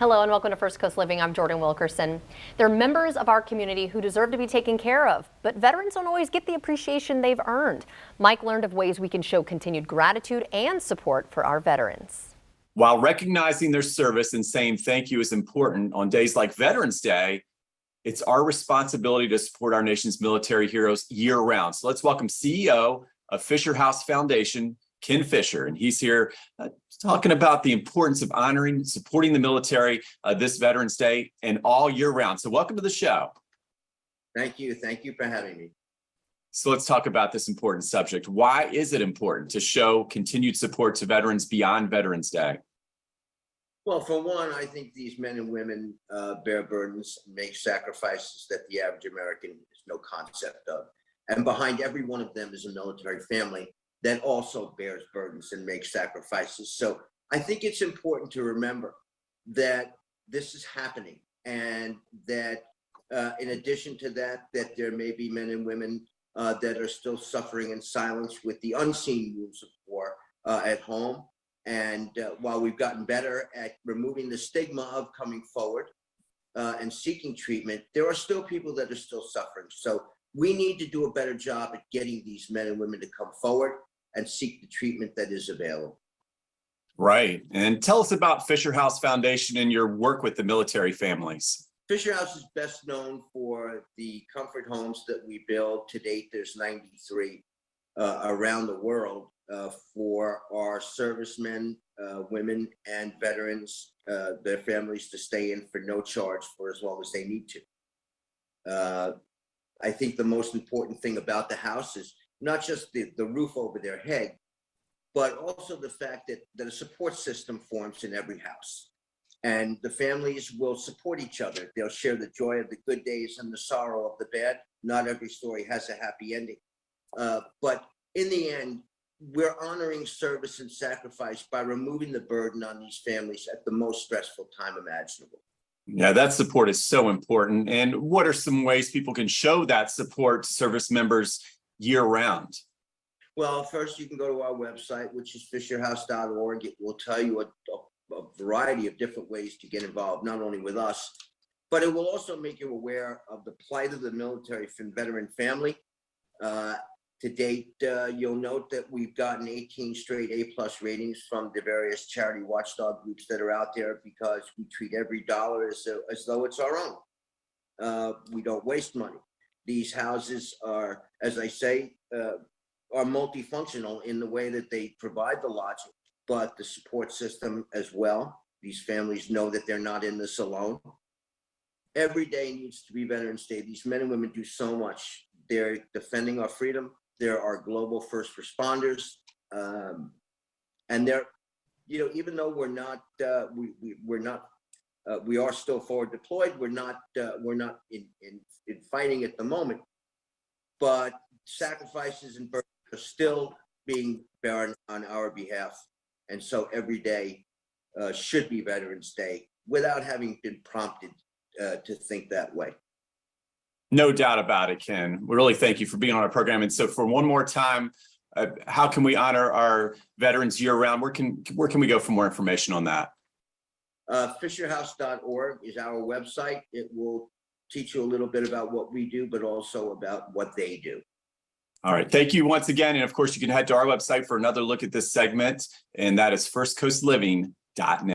Hello and welcome to First Coast Living. I'm Jordan Wilkerson. They're members of our community who deserve to be taken care of, but veterans don't always get the appreciation they've earned. Mike learned of ways we can show continued gratitude and support for our veterans. While recognizing their service and saying thank you is important on days like Veterans Day, it's our responsibility to support our nation's military heroes year-round. So let's welcome CEO of Fisher House Foundation, Ken Fisher, and he's here talking about the importance of honoring, supporting the military this Veterans Day and all year round. So welcome to the show. Thank you. Thank you for having me. So let's talk about this important subject. Why is it important to show continued support to veterans beyond Veterans Day? Well, for one, I think these men and women bear burdens, make sacrifices that the average American has no concept of. And behind every one of them is a military family that also bears burdens and makes sacrifices. So I think it's important to remember that this is happening, and that in addition to that, that there may be men and women that are still suffering in silence with the unseen wounds of war at home. And while we've gotten better at removing the stigma of coming forward and seeking treatment, there are still people that are still suffering. So we need to do a better job at getting these men and women to come forward and seek the treatment that is available. Right. And tell us about Fisher House Foundation and your work with the military families. Fisher House is best known for the comfort homes that we build. To date, there's 93 around the world for our servicemen, women, and veterans, their families to stay in for no charge for as long as they need to. I think the most important thing about the house is not just the roof over their head, but also the fact that a support system forms in every house. And the families will support each other. They'll share the joy of the good days and the sorrow of the bad. Not every story has a happy ending. But in the end, we're honoring service and sacrifice by removing the burden on these families at the most stressful time imaginable. Yeah, that support is so important. And what are some ways people can show that support to service members year-round? Well, first you can go to our website, which is fisherhouse.org. It will tell you a variety of different ways to get involved, not only with us, but it will also make you aware of the plight of the military and veteran family. To date, you'll note that we've gotten 18 straight A+ ratings from the various charity watchdog groups that are out there, because we treat every dollar as though it's our own. We don't waste money. These houses are, as I say, are multifunctional in the way that they provide the lodging, but the support system as well. These families know that they're not in this alone. Every day needs to be Veterans Day. These men and women do so much. They're defending our freedom. They're our global first responders. And they're, even though we're not, we are still forward deployed. We're not in fighting at the moment, but sacrifices and burdens are still being borne on our behalf. And so every day should be Veterans Day without having been prompted to think that way. No doubt about it, Ken. We really thank you for being on our program. And so for one more time, how can we honor our veterans year-round? Where can we go for more information on that? Fisherhouse.org is our website. It will teach you a little bit about what we do, but also about what they do. All right. Thank you once again. And of course, you can head to our website for another look at this segment, and that is firstcoastliving.net.